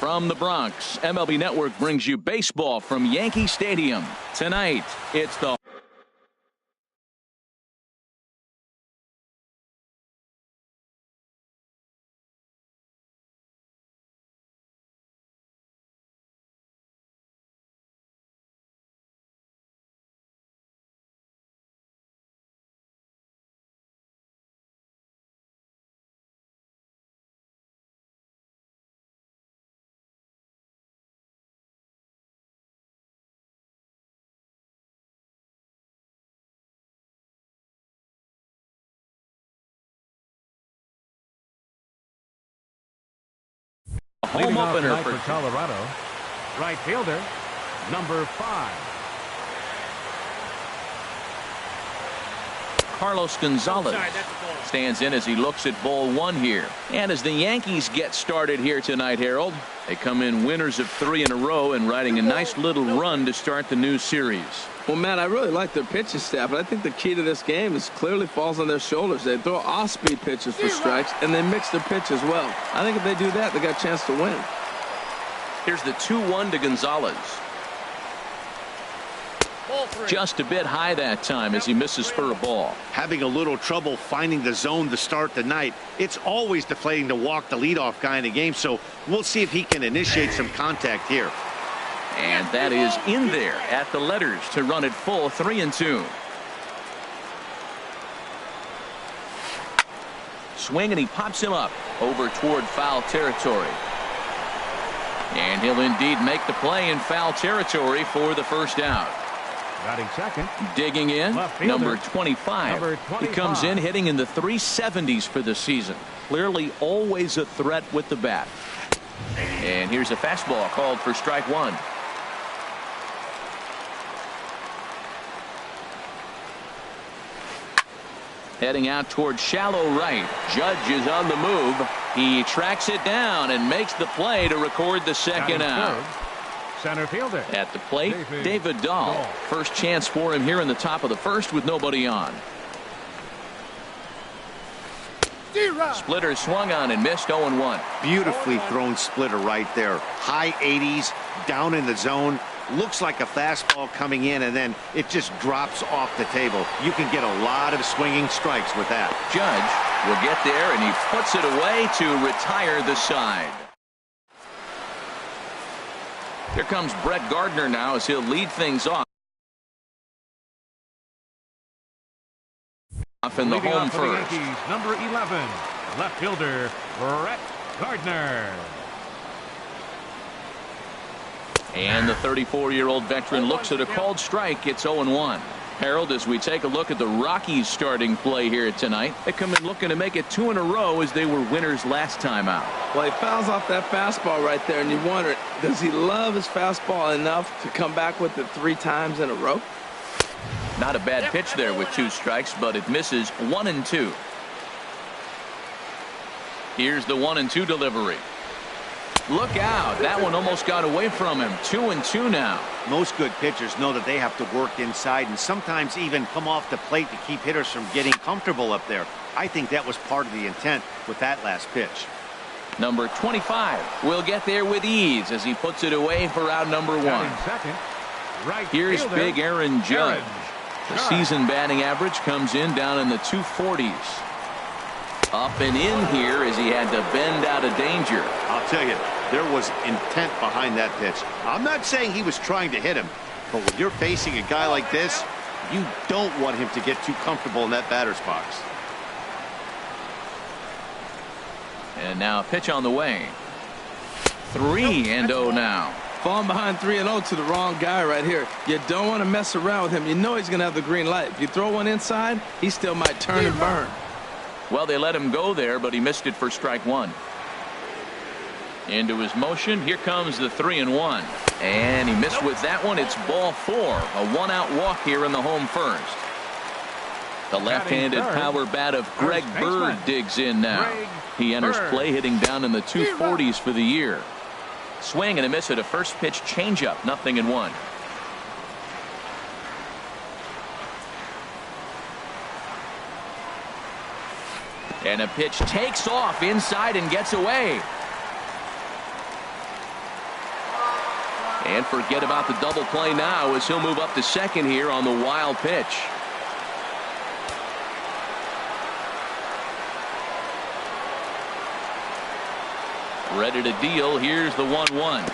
From the Bronx, MLB Network brings you baseball from Yankee Stadium. Tonight, it's the home opener for Colorado. Right fielder, number 5. Carlos Gonzalez stands in as he looks at ball 1 here. And as the Yankees get started here tonight, Harold, they come in winners of 3 in a row and riding a nice little run to start the new series. Well, Matt, I really like their pitching staff, but I think the key to this game is clearly falls on their shoulders. They throw off-speed pitches for strikes, and they mix their pitch as well. I think if they do that, they got a chance to win. Here's the 2-1 to Gonzalez. Just a bit high that time as he misses for a ball. Having a little trouble finding the zone to start the night. It's always deflating to walk the leadoff guy in the game, so we'll see if he can initiate some contact here. And that is in there at the letters to run it full 3-2. Swing, and he pops him up over toward foul territory. And he'll indeed make the play in foul territory for the first out. Batting second. Digging in, number 25. Number 25. He comes in hitting in the 370s for the season. Clearly always a threat with the bat. And here's a fastball called for strike 1. Heading out toward shallow right. Judge is on the move. He tracks it down and makes the play to record the second out. Center fielder. At the plate, David Dahl. First chance for him here in the top of the first with nobody on. Splitter swung on and missed 0-1. Beautifully thrown splitter right there. High 80s, down in the zone. Looks like a fastball coming in, and then it just drops off the table. You can get a lot of swinging strikes with that. Judge will get there, and he puts it away to retire the side. Here comes Brett Gardner now as he'll lead things off in the home first. The Yankees, number 11, left fielder Brett Gardner. And the 34-year-old veteran looks at a called strike. It's 0-1. Harold, as we take a look at the Rockies starting play here tonight, they come in looking to make it 2 in a row as they were winners last time out. Well, he fouls off that fastball right there, and you wonder, does he love his fastball enough to come back with it 3 times in a row? Not a bad pitch there with 2 strikes, but it misses 1-2. Here's the 1-2 delivery. Look out. That one almost got away from him. 2-2 now. Most good pitchers know that they have to work inside and sometimes even come off the plate to keep hitters from getting comfortable up there. I think that was part of the intent with that last pitch. Number 25 will get there with ease as he puts it away for out number 1. Second, right Here's fielder, big Aaron Judge. The season batting average comes in down in the 240s. Up and in here as he had to bend out of danger. I'll tell you, there was intent behind that pitch. I'm not saying he was trying to hit him, but when you're facing a guy like this, you don't want him to get too comfortable in that batter's box. And now a pitch on the way. 3-0 now. Falling behind 3-0 to the wrong guy right here. You don't want to mess around with him. You know he's going to have the green light. If you throw one inside, he still might turn and burn. Well, they let him go there, but he missed it for strike 1. Into his motion. Here comes the 3-1. And he missed with that one. It's ball 4. A 1-out walk here in the home first. The left-handed power bat of Greg Bird digs in now. He enters play hitting down in the 240s for the year. Swing and a miss at a first pitch changeup. 0-1. And a pitch takes off inside and gets away. And forget about the double play now as he'll move up to second here on the wild pitch. Ready to deal. Here's the 1-1.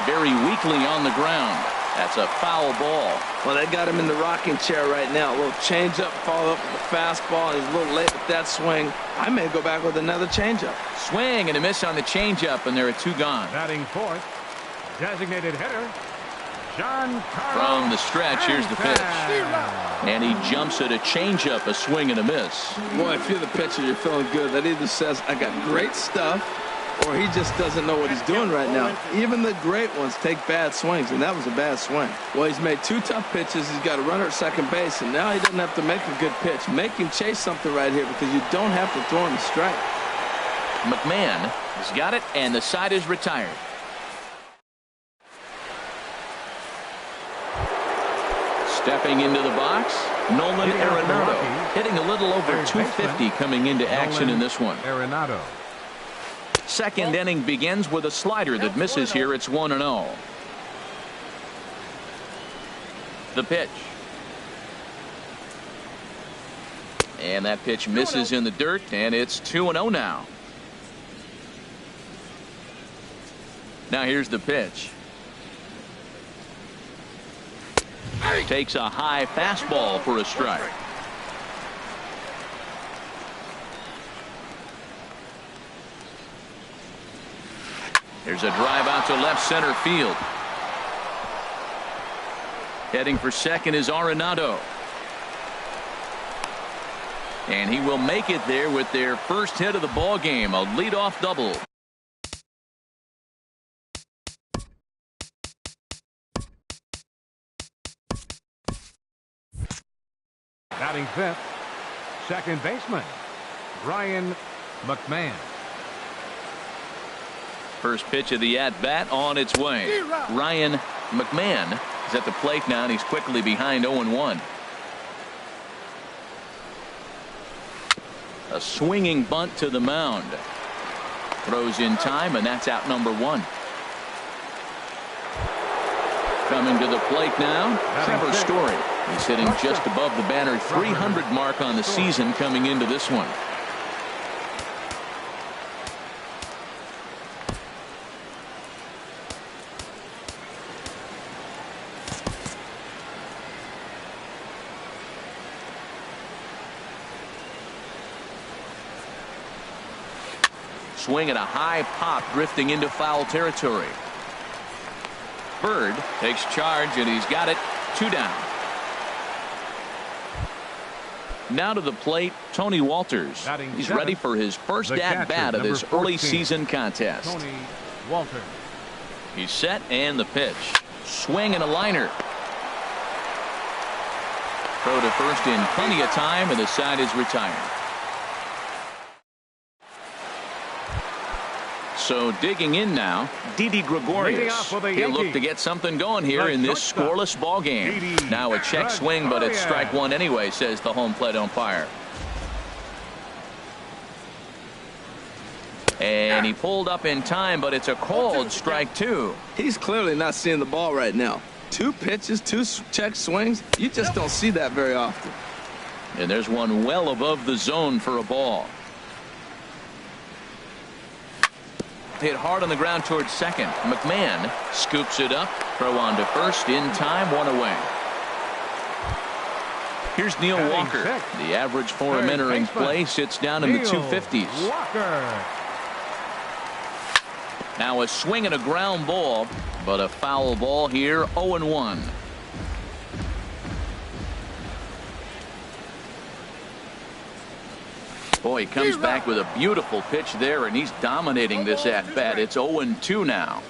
Very weakly on the ground. That's a foul ball. Well, they got him in the rocking chair right now. A little changeup, follow up with the fastball. He's a little late with that swing. I may go back with another changeup. Swing and a miss on the changeup, and there are 2 gone. Batting fourth, designated hitter, Giancarlo. From the stretch, here's the pitch. Stanton. And he jumps at a changeup, a swing and a miss. Boy, if you're the pitcher, you're feeling good. That either says, I got great stuff, or he just doesn't know what he's doing right now. Even the great ones take bad swings, and that was a bad swing. Well, he's made 2 tough pitches. He's got a runner at second base, and now he doesn't have to make a good pitch. Make him chase something right here because you don't have to throw him a strike. McMahon has got it, and the side is retired. Stepping into the box, Nolan Arenado, hitting a little over 250 coming into action in this one. Arenado. Second inning begins with a slider that misses here. It's 1-0. The pitch. And that pitch misses in the dirt, and it's 2-0 now. Now here's the pitch. Takes a high fastball for a strike. There's a drive out to left center field. Heading for second is Arenado. And he will make it there with their first hit of the ball game, a leadoff double. Batting fifth, second baseman, Ryan McMahon. First pitch of the at-bat on its way. Ryan McMahon is at the plate now, and he's quickly behind 0-1. A swinging bunt to the mound. Throws in time, and that's out number 1. Coming to the plate now, Trevor Story. He's hitting just above the banner 300 mark on the season coming into this one. Swing at a high pop, drifting into foul territory. Bird takes charge, and he's got it. 2 down. Now to the plate, Tony Walters. He's ready for his first at-bat of this early season contest. Tony Walters. He's set, and the pitch. Swing and a liner. Throw to first in plenty of time, and the side is retired. So digging in now, Didi Gregorius. He'll look to get something going here in this scoreless ball game. Now a check swing, but it's strike 1 anyway, says the home plate umpire. And he pulled up in time, but it's a called strike 2. He's clearly not seeing the ball right now. 2 pitches, 2 check swings. You just don't see that very often. And there's one well above the zone for a ball. Hit hard on the ground towards second. McMahon scoops it up. Throw on to first in time. 1 away. Here's Neil Walker. The average for him entering play sits down in the 250s. Walker. Now a swing and a ground ball, but a foul ball here. 0-1. Boy, he comes back with a beautiful pitch there, and he's dominating this at-bat. It's 0-2 now.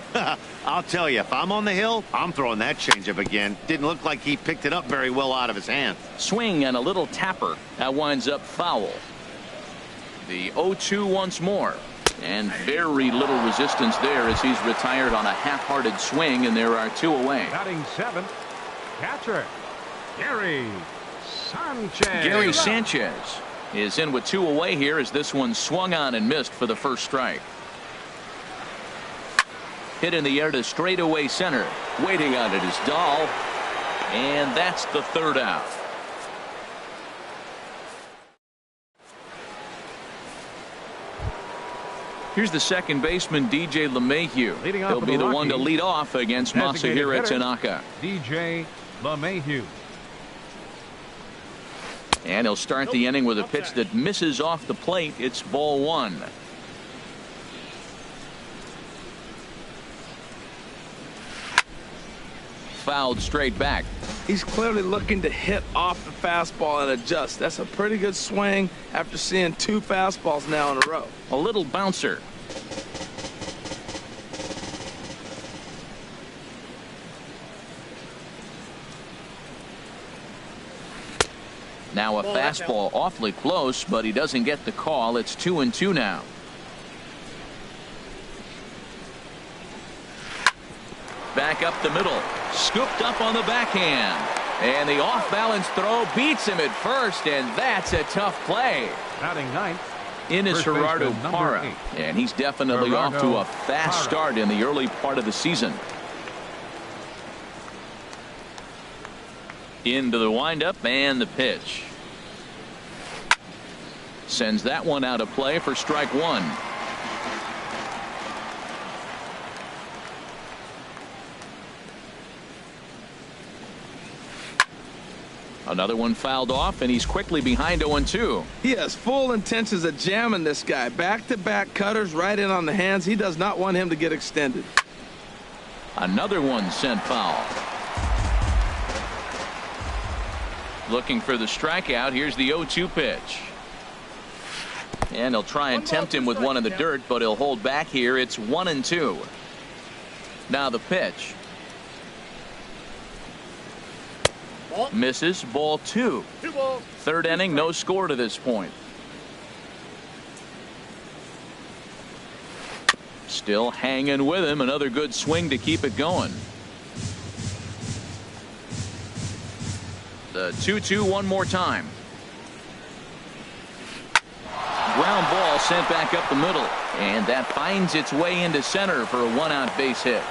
I'll tell you, if I'm on the hill, I'm throwing that changeup again. Didn't look like he picked it up very well out of his hand. Swing and a little tapper. That winds up foul. The 0-2 once more. And very little resistance there as he's retired on a half-hearted swing, and there are 2 away. Batting seventh, catcher, Gary Sanchez. Gary Sanchez is in with 2 away here as this one swung on and missed for the first strike. Hit in the air to straightaway center. Waiting on it is Dahl. And that's the third out. Here's the second baseman, DJ LeMahieu. He'll be the one to lead off against Masahiro Tanaka. DJ LeMahieu. And he'll start the inning with a pitch that misses off the plate. It's ball one. Fouled straight back. He's clearly looking to hit off the fastball and adjust. That's a pretty good swing after seeing 2 fastballs now in a row. A little bouncer. Now a fastball awfully close, but he doesn't get the call. It's 2-2 now. Back up the middle. Scooped up on the backhand. And the off-balance throw beats him at first, and that's a tough play. Batting ninth. In is Gerardo Parra, and he's definitely off to a fast start in the early part of the season. Into the windup and the pitch. Sends that one out of play for strike one. Another one fouled off, and he's quickly behind 0-2. He has full intentions of jamming this guy. Back-to-back cutters right in on the hands. He does not want him to get extended. Another one sent foul. Looking for the strikeout. Here's the 0-2 pitch. And he'll try and tempt him with one in the dirt, but he'll hold back here. It's 1-2. Now the pitch. Misses. Ball 2. Third inning, no score to this point. Still hanging with him. Another good swing to keep it going. The 2-2 one more time. Ground ball sent back up the middle, and that finds its way into center for a one-out base hit.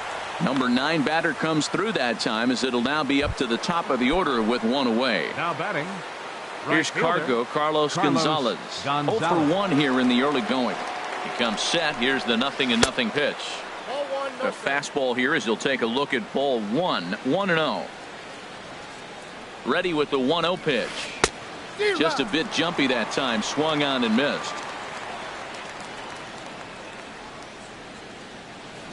Number 9 batter comes through that time, as it'll now be up to the top of the order with one away. Now batting. Here's Carlos Gonzalez. 0 for 1 here in the early going. He comes set. Here's the 0-0 pitch. The fastball here as he'll take a look at ball 1. 1-0. Ready with the 1-0 pitch. Just a bit jumpy that time. Swung on and missed.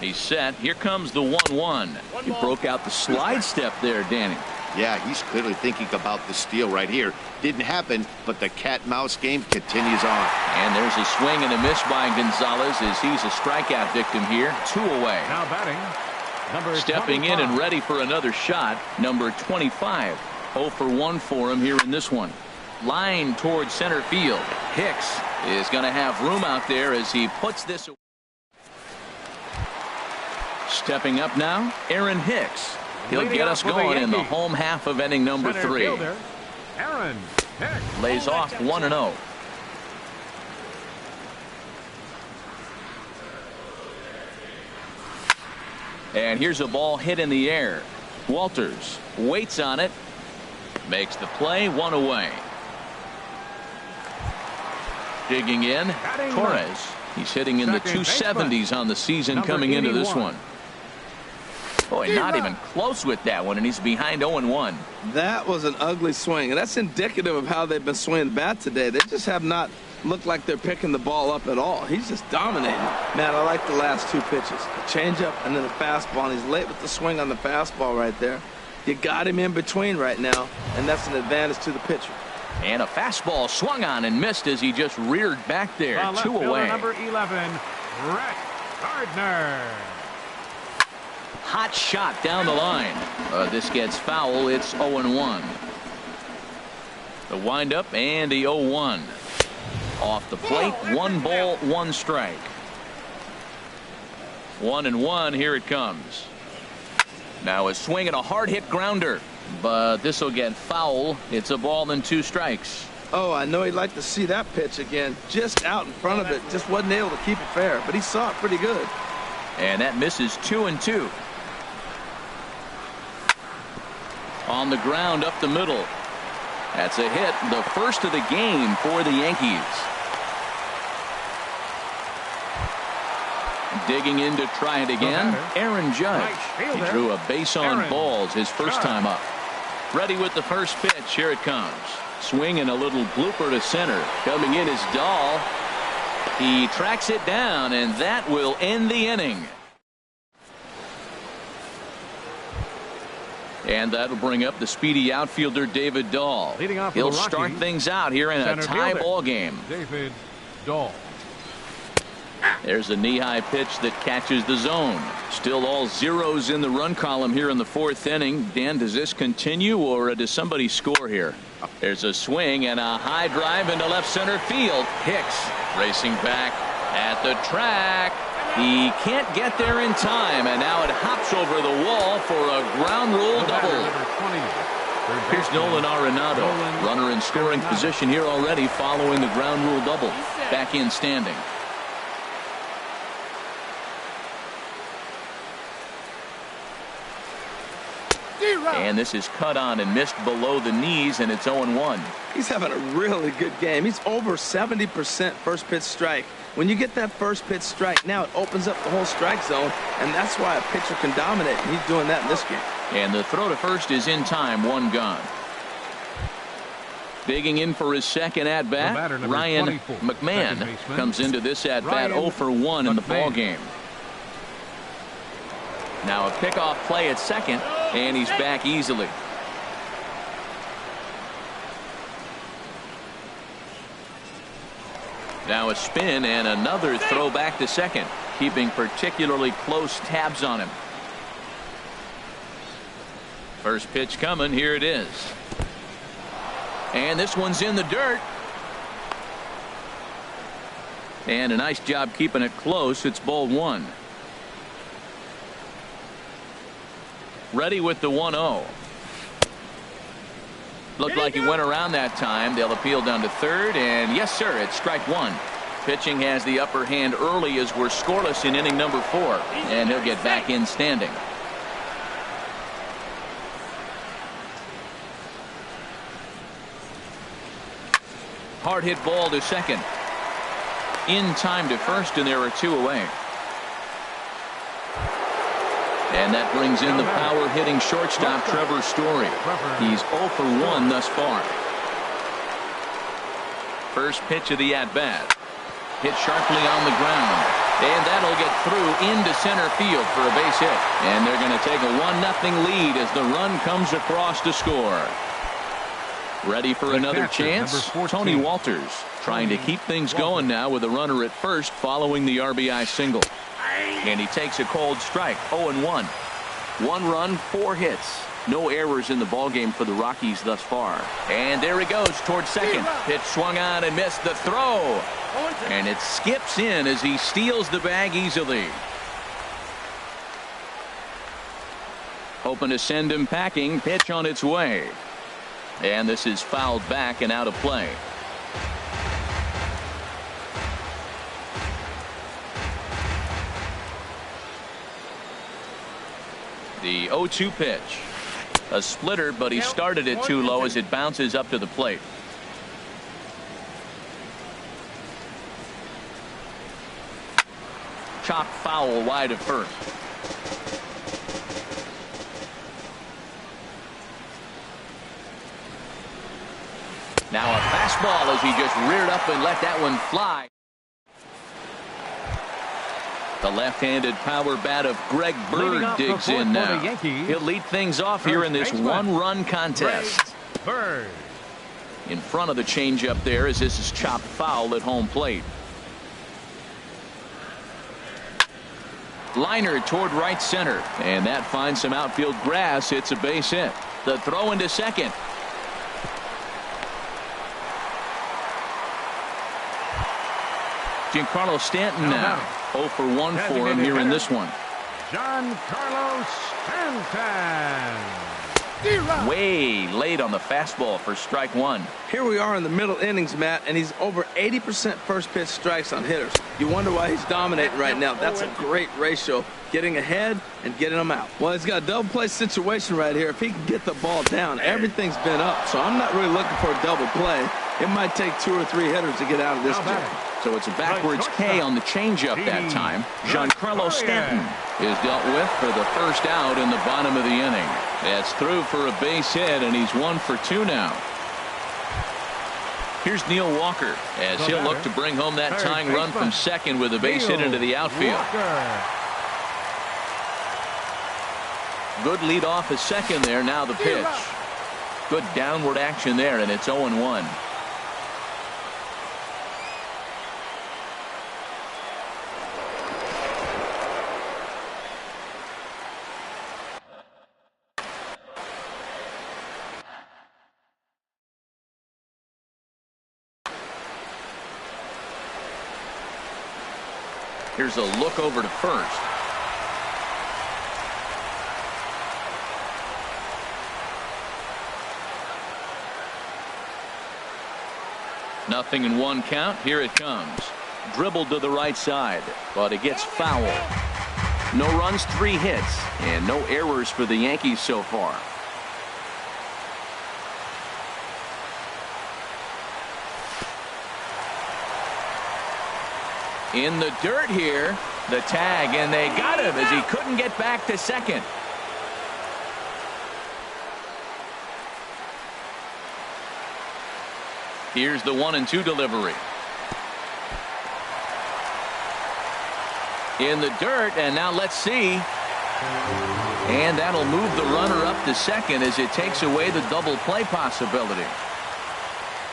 He's set. Here comes the 1-1. He broke out the slide step there, Danny. Yeah, he's clearly thinking about the steal right here. Didn't happen, but the cat-mouse game continues on. And there's a swing and a miss by Gonzalez as he's a strikeout victim here. 2 away. Now batting. Number Stepping 25. in and ready for another shot. Number 25. 0 for 1 for him here in this one. Line towards center field. Hicks is going to have room out there as he puts this away. Stepping up now, Aaron Hicks. He'll get us going in the home half of inning number 3. Aaron Hicks lays off 1-0. And here's a ball hit in the air. Walters waits on it. Makes the play. 1 away. Digging in, Torres. He's hitting in the 270s on the season coming into this one. Boy, not even close with that one, and he's behind 0-1. That was an ugly swing, and that's indicative of how they've been swinging the bat today. They just have not looked like they're picking the ball up at all. He's just dominating. Man, I like the last 2 pitches. A changeup and then a fastball, and he's late with the swing on the fastball right there. You got him in between right now, and that's an advantage to the pitcher. And a fastball swung on and missed as he just reared back there. 2 away. Number 11, Brett Gardner. Hot shot down the line. This gets foul. It's 0-1. The windup and the 0-1. Off the plate. 1 ball, 1 strike. 1-1. Here it comes. Now a swing and a hard hit grounder. But this will get foul. It's a ball and 2 strikes. Oh, I know he'd like to see that pitch again. Just out in front of it. Just wasn't able to keep it fair. But he saw it pretty good. And that misses 2-2. On the ground up the middle. That's a hit, the first of the game for the Yankees. Digging in to try it again, Aaron Judge. He drew a base on balls his first time up. Ready with the first pitch. Here it comes. Swing and a little blooper to center. Coming in is Dahl. He tracks it down, and that will end the inning. And that'll bring up the speedy outfielder David Dahl. He'll start things out here in a tie ball game. David Dahl. There's a knee-high pitch that catches the zone. Still all zeros in the run column here in the fourth inning. Dan, does this continue, or does somebody score here? There's a swing and a high drive into left center field. Hicks racing back at the track. He can't get there in time, and now it hops over the wall for a ground rule double. Here's Nolan Arenado. Runner in scoring position here already following the ground rule double. Back in standing. And this is cut on and missed below the knees, and it's 0-1. He's having a really good game. He's over 70% first pitch strike. When you get that first pitch strike, now it opens up the whole strike zone, and that's why a pitcher can dominate, and he's doing that in this game. And the throw to first is in time, one gone. Digging in for his second at-bat, Ryan McMahon comes into this at-bat 0 for 1 in the ball game. Now a pickoff play at second, and he's back easily. Now a spin and another throw back to second, keeping particularly close tabs on him. First pitch coming, here it is. And this one's in the dirt. And a nice job keeping it close. It's ball one. Ready with the 1-0. Looked like he went around that time. They'll appeal down to third, and yes sir, it's strike one. Pitching has the upper hand early as we're scoreless in inning number 4, and he'll get back in standing. Hard hit ball to second. In time to first, and there are 2 away. And that brings in the power-hitting shortstop, Trevor Story. He's 0 for 1 thus far. First pitch of the at-bat. Hit sharply on the ground. And that'll get through into center field for a base hit. And they're going to take a 1-0 lead as the run comes across to score. Ready for another chance? Tony Walters trying to keep things going now with a runner at first following the RBI single. And he takes a cold strike. 0-1. 1 run, 4 hits. No errors in the ballgame for the Rockies thus far. And there he goes towards second. Pitch swung on and missed the throw. And it skips in as he steals the bag easily. Hoping to send him packing. Pitch on its way. And this is fouled back and out of play. The 0-2 pitch. A splitter, but he started it too low as it bounces up to the plate. Chopped foul wide of first. Now a fastball as he just reared up and let that one fly. The left-handed power bat of Greg Bird digs in now. He'll lead things off here in this 1-run contest. Bird. In front of the changeup there as this is chopped foul at home plate. Liner toward right center, and that finds some outfield grass. It's a base hit. The throw into second. Giancarlo Stanton now. 0 for 1 for him here in this one. Giancarlo Stanton. Way late on the fastball for strike one. Here we are in the middle innings, Matt, and he's over 80% first pitch strikes on hitters. You wonder why he's dominating right now. That's a great ratio, getting ahead and getting them out. Well, he's got a double play situation right here. If he can get the ball down, everything's been up, so I'm not really looking for a double play. It might take 2 or 3 hitters to get out of this jam. So it's a backwards K on the changeup that time. Giancarlo Stanton is dealt with for the first out in the bottom of the inning. That's through for a base hit, and he's 1 for 2 now. Here's Neil Walker as he'll look to bring home that tying run from second with a base hit into the outfield. Good lead off at second there. Now the pitch. Good downward action there, and it's 0-1. Here's a look over to first. Nothing in 1 count. Here it comes. Dribbled to the right side, but it gets foul. No runs, 3 hits, and no errors for the Yankees so far. In the dirt here, the tag, and they got him as he couldn't get back to second. Here's the 1-2 delivery. In the dirt, and now let's see. And that'll move the runner up to second as it takes away the double play possibility.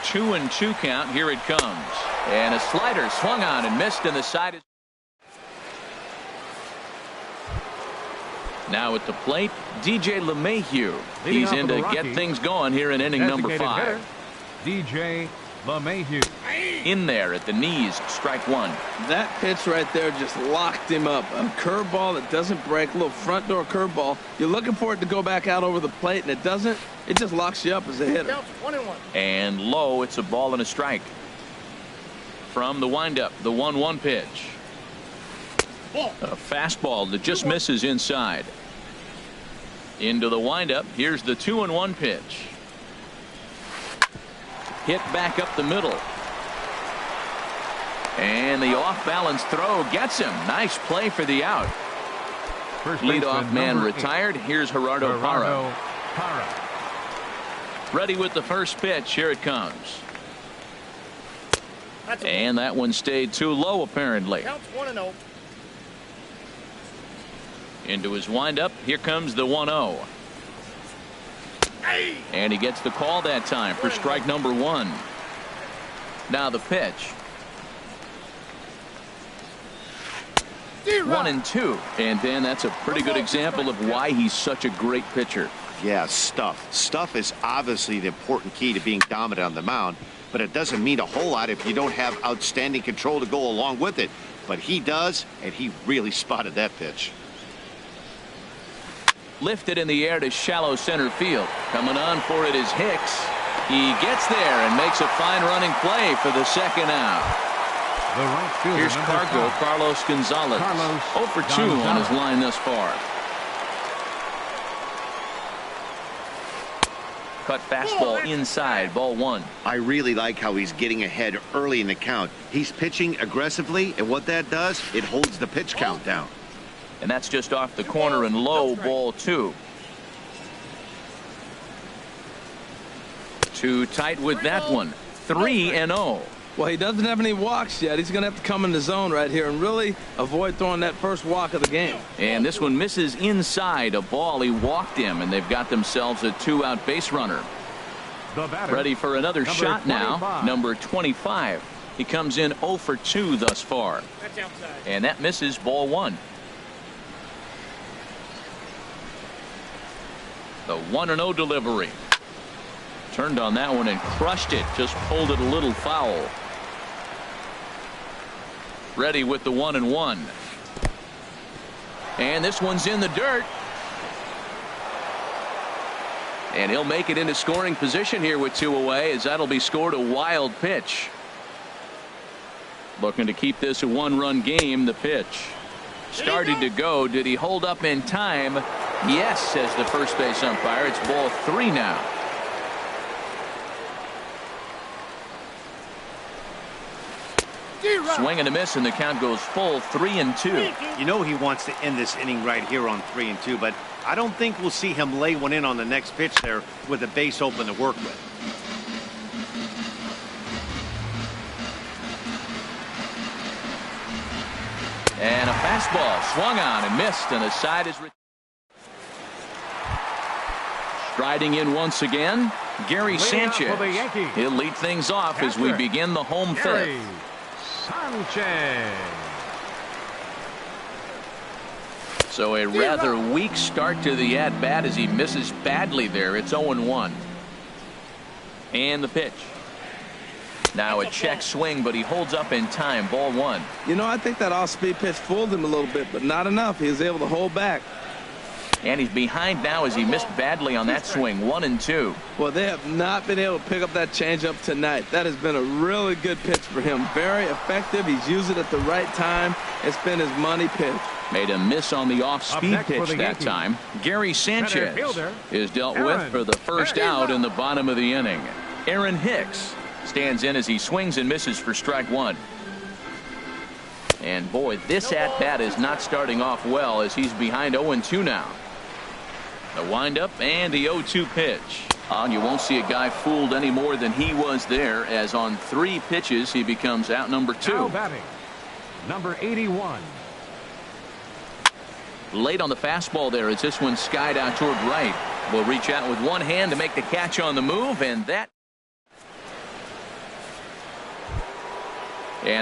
2-2 count. Here it comes. And a slider swung on and missed in the side. Now at the plate, DJ LeMahieu. He's in to get things going here in inning number 5. DJ LeMahieu. In there at the knees, strike 1. That pitch right there just locked him up. A curveball that doesn't break, a little front door curveball. You're looking for it to go back out over the plate, and it doesn't. It just locks you up as a hitter. And low, it's a ball and a strike. From the windup, the 1-1 pitch. A fastball that just misses inside. Into the windup, here's the 2-1 pitch. Hit back up the middle. And the off-balance throw gets him. Nice play for the out. Leadoff man retired. Here's Gerardo Parra. Ready with the first pitch. Here it comes. And that one stayed too low, apparently. Into his windup. Here comes the 1-0. And he gets the call that time for strike number 1. Now the pitch. 1-2. And then that's a pretty good example of why he's such a great pitcher. Yeah, stuff. Stuff is obviously the important key to being dominant on the mound, but it doesn't mean a whole lot if you don't have outstanding control to go along with it. But he does, and he really spotted that pitch. Lifted in the air to shallow center field. Coming on for it is Hicks. He gets there and makes a fine running play for the second out. The right fielder, here's Cargo, Carlos Gonzalez. 0 for 2 on his line thus far. Cut fastball inside, ball 1. I really like how he's getting ahead early in the count. He's pitching aggressively, and what that does, it holds the pitch count down. And that's just off the corner and low, ball 2. Too tight with that one. 3-0. Well, he doesn't have any walks yet. He's going to have to come in the zone right here and really avoid throwing that first walk of the game. And this one misses inside a ball. He walked him, and they've got themselves a 2-out base runner. Ready for another shot now. Number 25. He comes in 0 for 2 thus far. And that misses, ball 1. The 1-0 delivery. Turned on that one and crushed it. Just pulled it a little foul. Ready with the 1-1. And this one's in the dirt. And he'll make it into scoring position here with 2 away, as that'll be scored a wild pitch. Looking to keep this a 1-run game. The pitch started to go. Did he hold up in time? Yes, says the first base umpire. It's ball 3 now. Swing and a miss, and the count goes full 3-2. You know he wants to end this inning right here on 3-2, but I don't think we'll see him lay one in on the next pitch there with a base open to work with. And a fastball swung on and missed, and a side is striding in once again, Gary Sanchez. He'll lead things off as we begin the home fifth. Sanchez. So a rather weak start to the at-bat as he misses badly there. It's 0-1. And the pitch. Now a check swing, but he holds up in time. Ball 1. You know, I think that off-speed pitch fooled him a little bit, but not enough. He was able to hold back. And he's behind now as he missed badly on that swing. 1-2. Well, they have not been able to pick up that changeup tonight. That has been a really good pitch for him. Very effective. He's used it at the right time. It's been his money pitch. Made a miss on the off-speed pitch that time. Gary Sanchez is dealt with for the first out in the bottom of the inning. Aaron Hicks stands in as he swings and misses for strike 1. And boy, this at-bat is not starting off well as he's behind 0-2 now. The windup and the 0-2 pitch. And you won't see a guy fooled any more than he was there, as on 3 pitches he becomes out number 2. Now batting, number 81. Late on the fastball there as this one skied out toward right. Will reach out with one hand to make the catch on the move, and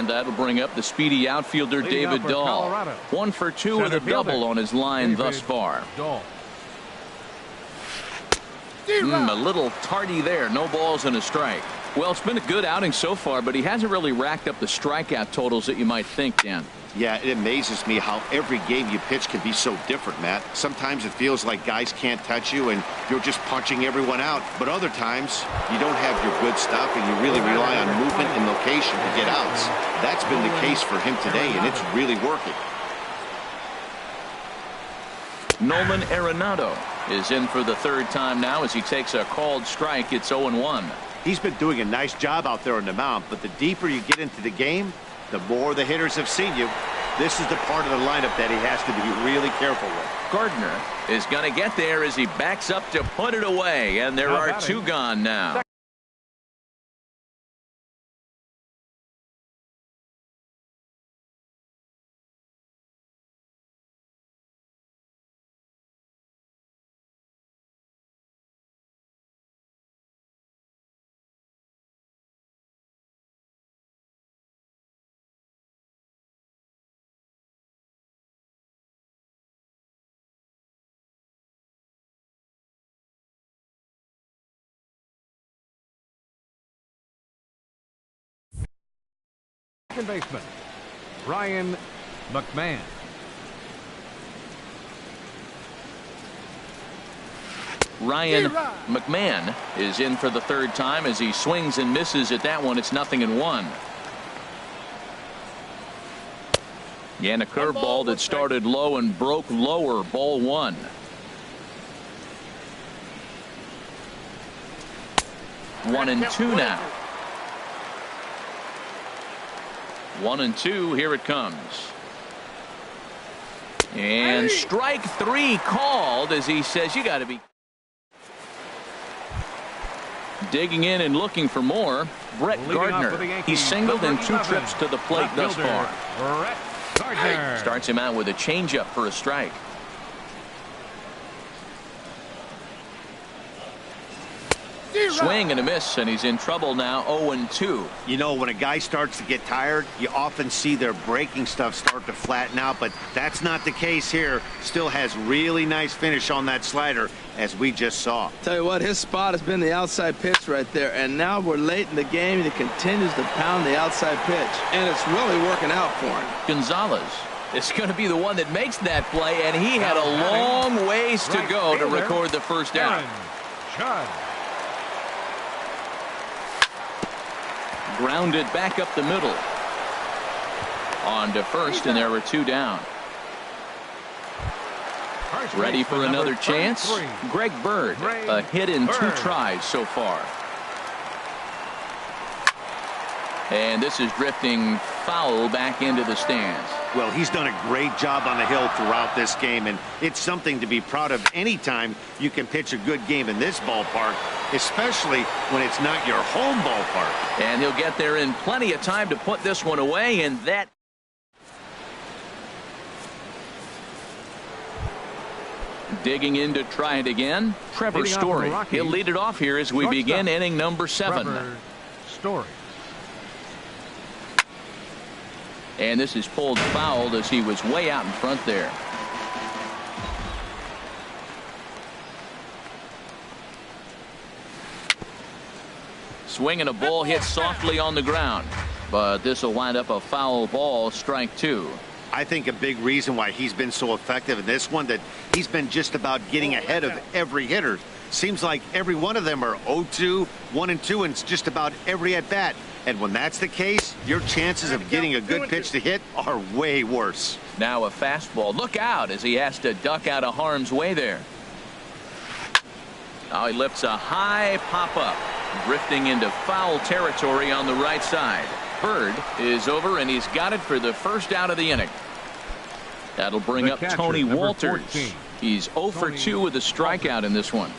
that'll bring up the speedy outfielder David Dahl. 1 for 2 with a double on his line thus far. A little tardy there. No balls and a strike. Well, it's been a good outing so far, but he hasn't really racked up the strikeout totals that you might think, Dan. Yeah, it amazes me how every game you pitch can be so different, Matt. Sometimes it feels like guys can't touch you and you're just punching everyone out. But other times you don't have your good stuff and you really rely on movement and location to get outs. That's been the case for him today, and it's really working. Nolan Arenado is in for the 3rd time now as he takes a called strike. It's 0-1. He's been doing a nice job out there on the mound, but the deeper you get into the game, the more the hitters have seen you. This is the part of the lineup that he has to be really careful with. Gardner is going to get there as he backs up to put it away, and there are 2 gone now. Second baseman, Ryan McMahon. Ryan McMahon is in for the 3rd time as he swings and misses at that one. It's 0-1. And a curveball that started low and broke lower. Ball 1. One and two now. 1-2. Here it comes. And strike 3 called as he says you got to be digging in and looking for more. Brett Gardner. He's singled in 2 trips to the plate thus far. Brett Gardner starts him out with a changeup for a strike. Swing and a miss, and he's in trouble now. 0-2. You know, when a guy starts to get tired, you often see their breaking stuff start to flatten out, but that's not the case here. Still has really nice finish on that slider, as we just saw. Tell you what, his spot has been the outside pitch right there, and now we're late in the game and he continues to pound the outside pitch, and it's really working out for him. Gonzalez is going to be the one that makes that play, and he had a long ways to go to record the first out. Good. Grounded back up the middle. On to first, and there were 2 down. Ready for another chance? Greg Bird, a hit in 2 tries so far. And this is drifting foul back into the stands. Well, he's done a great job on the hill throughout this game, and it's something to be proud of anytime you can pitch a good game in this ballpark, especially when it's not your home ballpark. And he'll get there in plenty of time to put this one away, and that. Digging in to try it again, Trevor Story. He'll lead it off here as we begin inning number 7. Trevor Story. And this is pulled foul as he was way out in front there. Swinging a ball hit softly on the ground, but this will wind up a foul ball, strike 2. I think a big reason why he's been so effective in this one, that he's been just about getting ahead of every hitter. Seems like every one of them are 0-2, 1-2, and it's just about every at bat. And when that's the case, your chances of getting a good pitch to hit are way worse. Now a fastball. Look out as he has to duck out of harm's way there. Now he lifts a high pop up, drifting into foul territory on the right side. Bird is over, and he's got it for the first out of the inning. That'll bring up Tony Walters. 14. He's 0 for 2 with a strikeout in this one.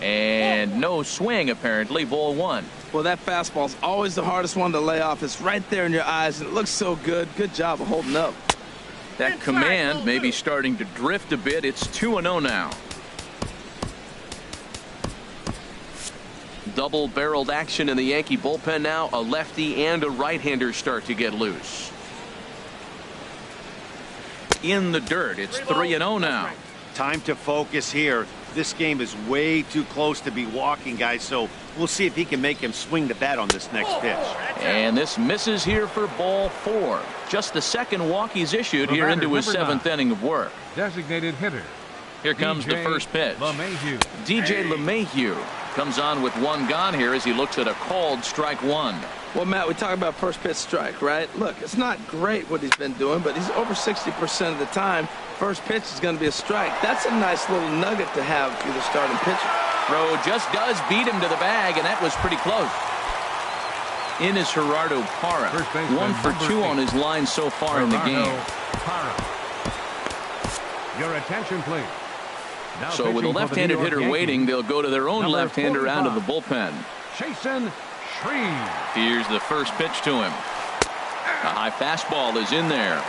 And no swing, apparently. Ball 1. Well, that fastball's always the hardest one to lay off. It's right there in your eyes, and it looks so good. Good job of holding up. That command may be starting to drift a bit. It's 2-0 now. Double-barreled action in the Yankee bullpen now. A lefty and a right-hander start to get loose. In the dirt. It's 3-0 now. Time to focus here. This game is way too close to be walking, guys, so we'll see if he can make him swing the bat on this next pitch. And this misses here for ball 4. Just the second walk he's issued here into his 7th inning of work. Designated hitter. Here comes the first pitch. LeMahieu. DJ LeMahieu comes on with 1 gone here as he looks at a called strike 1. Well, Matt, we talk about first pitch strike, right? Look, it's not great what he's been doing, but he's over 60% of the time. First pitch is going to be a strike. That's a nice little nugget to have for the starting pitcher. Throw just does beat him to the bag, and that was pretty close. In is Gerardo Parra. 1 for 2 on his line so far in the game. Parra. Your attention, please. Now so with a left-handed hitter waiting, they'll go to their own left-hander out of the bullpen. Chasen Shreve. Here's the first pitch to him. A high fastball is in there.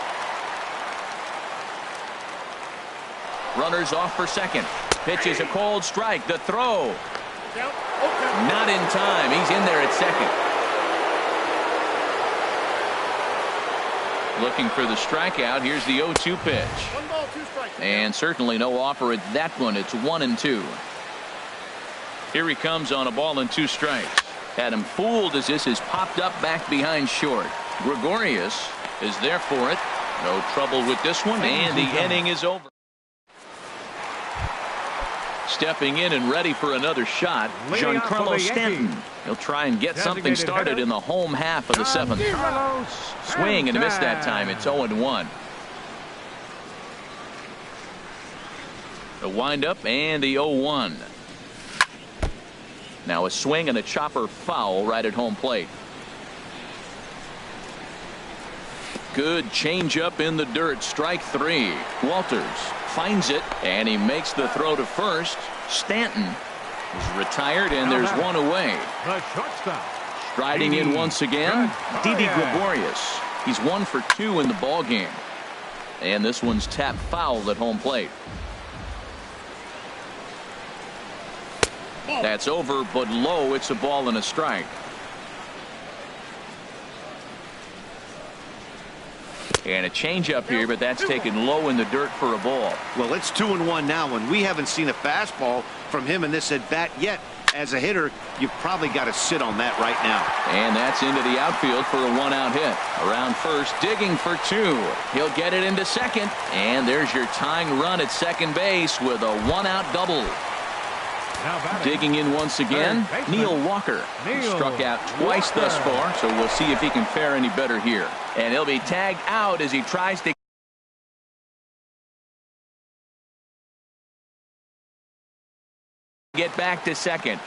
Runners off for second. Pitch is a cold strike. The throw. Not in time. He's in there at second. Looking for the strikeout. Here's the 0-2 pitch. 1 ball, 2 strikes. And certainly no offer at that one. It's 1-2. Here he comes on a ball and 2 strikes. Had him fooled as this is popped up back behind short. Gregorius is there for it. No trouble with this one, and the inning is over. Stepping in and ready for another shot, Giancarlo Stanton. He'll try and get something started in the home half of the 7th. Swing and a miss that time. It's 0-1. The windup and the 0-1. Now a swing and a chopper foul right at home plate. Good changeup in the dirt. Strike 3. Walters finds it, and he makes the throw to first. Stanton is retired, and there's 1 away. The shortstop. Striding in once again, Didi Gregorius. He's 1 for 2 in the ball game, and this one's tapped foul at home plate. That's over, but low. It's a ball and a strike. And a changeup here, but that's taken low in the dirt for a ball. Well, it's 2-1 now, and we haven't seen a fastball from him in this at-bat yet. As a hitter, you've probably got to sit on that right now. And that's into the outfield for a one-out hit. Around first, digging for two. He'll get it into second. And there's your tying run at second base with a one-out double. Digging in once again, Neil Walker. He struck out twice thus far, so we'll see if he can fare any better here. And he'll be tagged out as he tries to get back to second.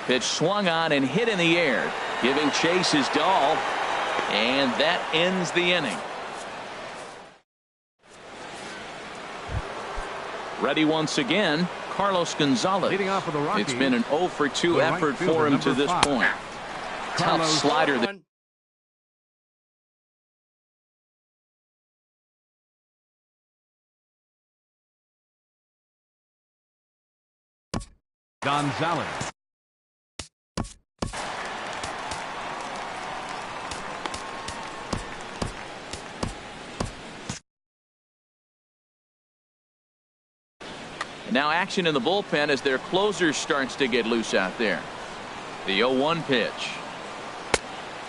Pitch swung on and hit in the air. Giving chase is Dahl. And that ends the inning. Ready once again, Carlos Gonzalez. Leading off with the Rockies, it's been an 0 for 2 effort for him to this point. Tough slider. Gonzalez. Now action in the bullpen as their closer starts to get loose out there. The 0-1 pitch.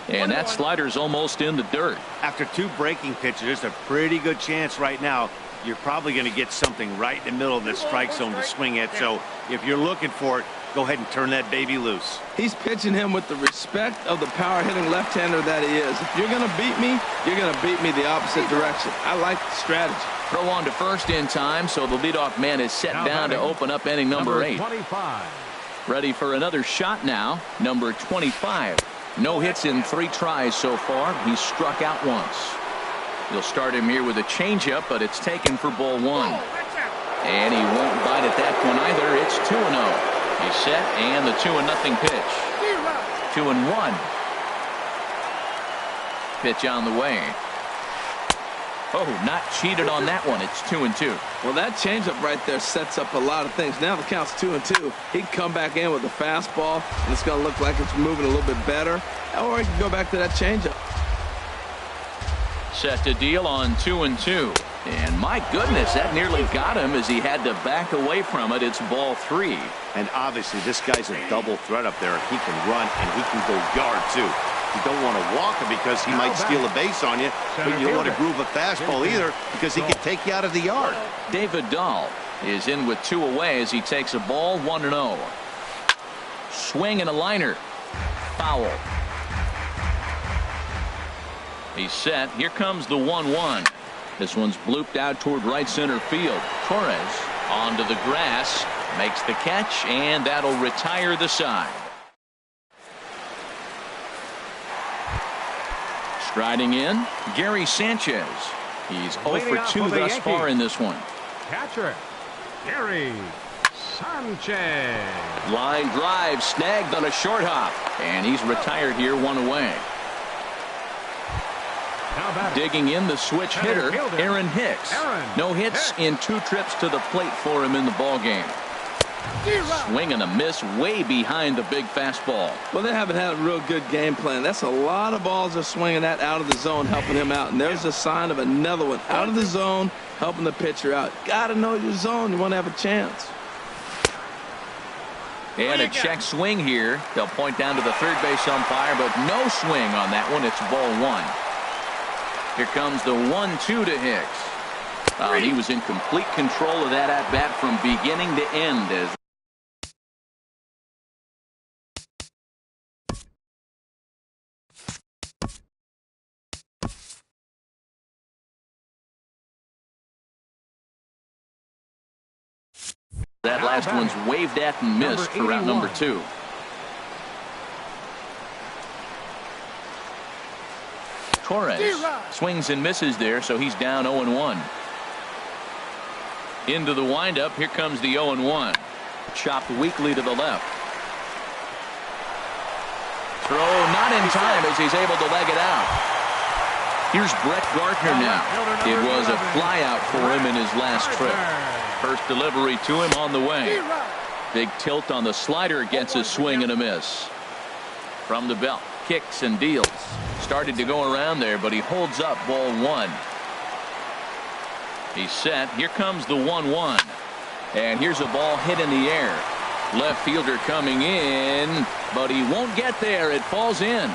And that slider's almost in the dirt. After two breaking pitches, there's a pretty good chance right now you're probably going to get something right in the middle of the strike zone to swing at. So if you're looking for it, go ahead and turn that baby loose. He's pitching him with the respect of the power-hitting left-hander that he is. If you're going to beat me, you're going to beat me the opposite direction. I like the strategy. Throw on to first in time, so the leadoff man is set down to open up inning number 8. 25. Ready for another shot now, number 25. No hits in 3 tries so far. He's struck out once. You'll start him here with a changeup, but it's taken for ball 1. And he won't bite at that one either. It's 2-0. He's set, and the 2-0 pitch. 2-1. Pitch on the way. Oh, not cheated on that one. It's 2-2. Well, that changeup right there sets up a lot of things. Now the count's 2-2. He can come back in with a fastball, and it's going to look like it's moving a little bit better. Or he can go back to that changeup. Set to deal on 2-2. And my goodness, that nearly got him as he had to back away from it. It's ball 3. And obviously this guy's a double threat up there. He can run and he can go yard too. You don't want to walk him because he might steal a base on you, but you don't want to groove a fastball either because he can take you out of the yard. David Dahl is in with 2 away as he takes a ball 1-0. Swing and a liner. Foul. He's set. Here comes the 1-1. This one's blooped out toward right center field. Torres onto the grass, makes the catch, and that'll retire the side. Striding in, Gary Sanchez. He's 0 for 2 thus far in this one. Catcher, Gary Sanchez. Line drive snagged on a short hop, and he's retired here 1 away. Digging in, the switch hitter, Aaron Hicks. No hits in 2 trips to the plate for him in the ballgame. Swing and a miss way behind the big fastball. Well, they haven't had a real good game plan. That's a lot of balls they're swinging at out of the zone, helping him out. And there's a sign of another one out of the zone, helping the pitcher out. Got to know your zone. You want to have a chance. And a check swing here. They'll point down to the third base umpire, but no swing on that one. It's ball 1. Here comes the 1-2 to Hicks. He was in complete control of that at-bat from beginning to end. As that last one's waved at and missed for route number 2. Torres swings and misses there, so he's down 0-1. Into the windup, here comes the 0-1. Chopped weakly to the left. Throw not in time as he's able to leg it out. Here's Brett Gardner now. It was a fly out for him in his last trip. First delivery to him on the way. Big tilt on the slider, gets a swing and a miss. From the belt, kicks and deals. Started to go around there, but he holds up ball one. He's set. Here comes the 1-1. And here's a ball hit in the air. Left fielder coming in, but he won't get there. It falls in.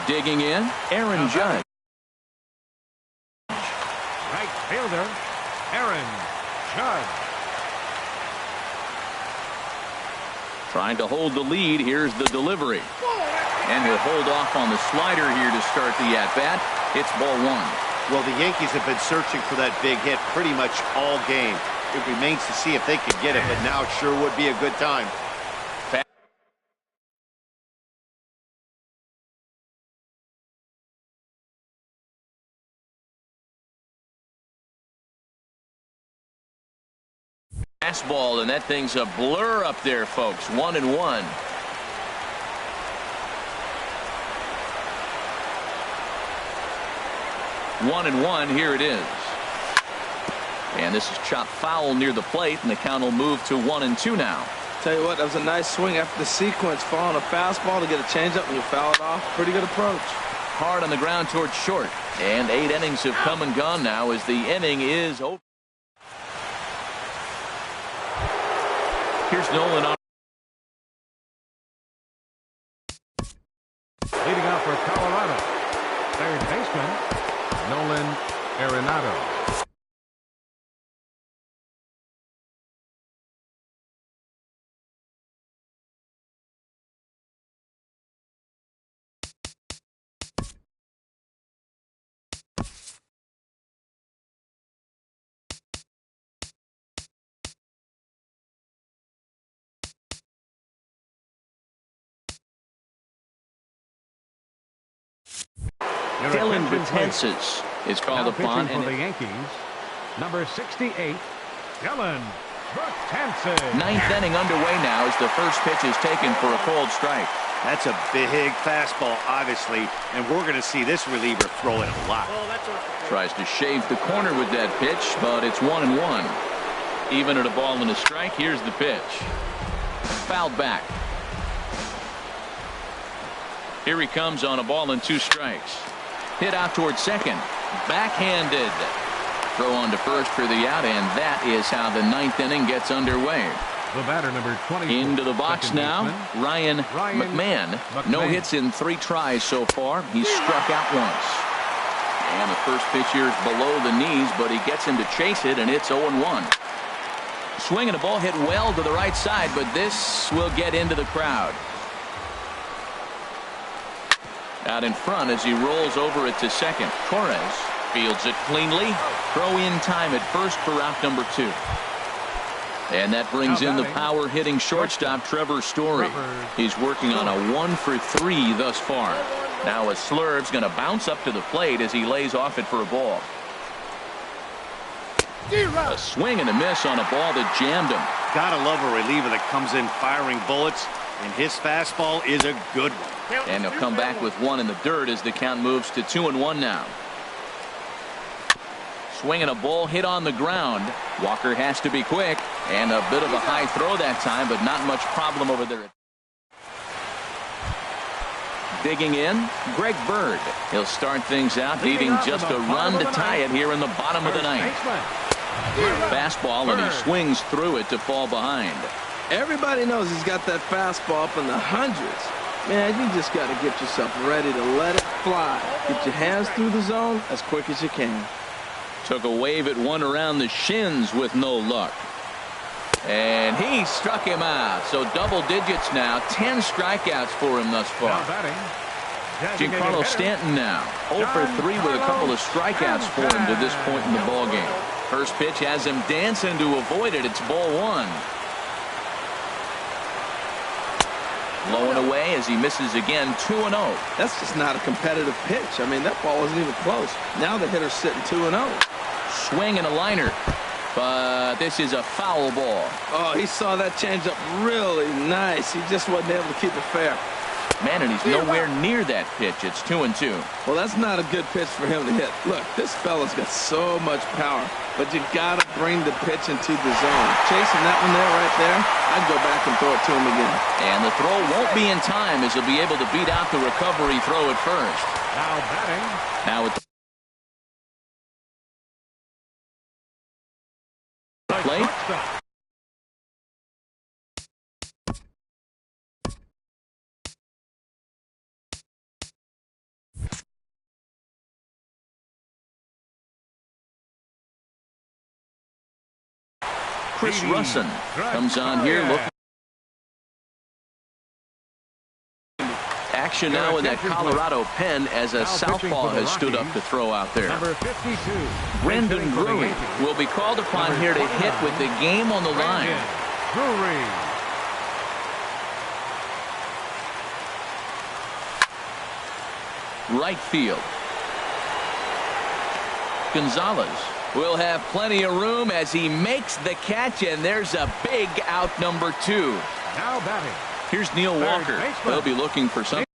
Digging in, Aaron Judge. Right fielder, Aaron Judge. Trying to hold the lead. Here's the delivery. And he'll hold off on the slider here to start the at-bat. It's ball one. Well, the Yankees have been searching for that big hit pretty much all game. It remains to see if they can get it, but now it sure would be a good time. Fastball, and that thing's a blur up there, folks. 1-1. One and one, here it is. And this is chopped foul near the plate, and the count will move to 1-2 now. Tell you what, that was a nice swing after the sequence. Following a fastball to get a changeup and you foul it off. Pretty good approach. Hard on the ground towards short. And 8 innings have come and gone now as the inning is over. Here's Nolan on. Leading off for Colorado, third baseman, Nolan Arenado. Dylan Betances is called upon. For the Yankees, number 68, Dylan Betances. Ninth inning underway now as the first pitch is taken for a called strike. That's a big fastball, obviously, and we're going to see this reliever throw it a lot. Tries to shave the corner with that pitch, but it's 1-1. Even at a ball and a strike, here's the pitch. Fouled back. Here he comes on a ball and 2 strikes. Hit out towards second. Backhanded. Throw on to first for the out, and that is how the 9th inning gets underway. The batter, number 20. Into the box now, Ryan McMahon. No hits in 3 tries so far. He's struck out once. And the first pitch here is below the knees, but he gets him to chase it, and it's 0-1. Swing and a ball hit well to the right side, but this will get into the crowd. Out in front as he rolls over it to second. Torres fields it cleanly. Throw in time at first for out number 2. And that brings in the power hitting shortstop Trevor Story. He's working on a 1 for 3 thus far. Now a Slurve's going to bounce up to the plate as he lays off it for a ball. A swing and a miss on a ball that jammed him. Gotta love a reliever that comes in firing bullets, and his fastball is a good one. And he'll come back with 1 in the dirt as the count moves to 2-1 now. Swinging a ball hit on the ground. Walker has to be quick, and a bit of a high throw that time, but not much problem over there. Digging in, Greg Bird. He'll start things out, needing just a run to tie it here in the bottom of the 9th. Fastball, and he swings through it to fall behind. Everybody knows he's got that fastball up in the hundreds. Man, you just got to get yourself ready to let it fly. Get your hands through the zone as quick as you can. Took a wave at one around the shins with no luck. And he struck him out. So double digits now. 10 strikeouts for him thus far. Giancarlo Stanton now 0 for 3 with a couple of strikeouts for him to this point in the ballgame. First pitch has him dancing to avoid it. It's ball 1. Low and away as he misses again. 2-0. That's just not a competitive pitch. I mean, that ball wasn't even close. Now the hitter's sitting 2-0. Swing and a liner. But this is a foul ball. Oh, he saw that changeup really nice. He just wasn't able to keep it fair. man, and he's nowhere near that pitch. It's 2-2. Well, that's not a good pitch for him to hit. Look, this fella's got so much power, but you got to bring the pitch into the zone. Chasing that one there, right there, I'd go back and throw it to him again. And the throw won't be in time as he'll be able to beat out the recovery throw at first. Now batting. Now at the plate. Chris Russin comes on here. Look. Action now in that Colorado pen as a southpaw has stood up to throw out there. Number 52. Brendan Drury will be called upon here to hit with the game on the line. Drury. Right field. Gonzalez will have plenty of room as he makes the catch, and there's a big out, number 2. Now batting. Here's Neil Walker. They'll be looking for something.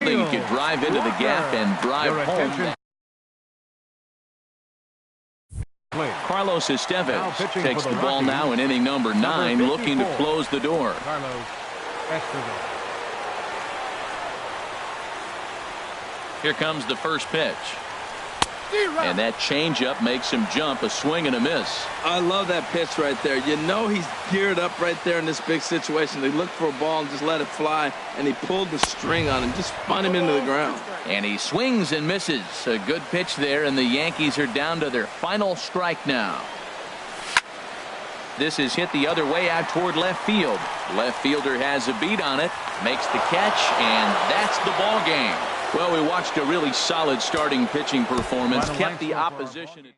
You could drive into the gap and drive home. Carlos Estevez takes the ball now in inning number 9, looking to close the door. Carlos Estevez. Here comes the first pitch. And that changeup makes him jump, a swing and a miss. I love that pitch right there. You know he's geared up right there in this big situation. They looked for a ball and just let it fly, and he pulled the string on him, just spun him into the ground. And he swings and misses. A good pitch there, and the Yankees are down to their final strike now. This is hit the other way out toward left field. Left fielder has a beat on it, makes the catch, and that's the ball game. Well, we watched a really solid starting pitching performance, kept the opposition.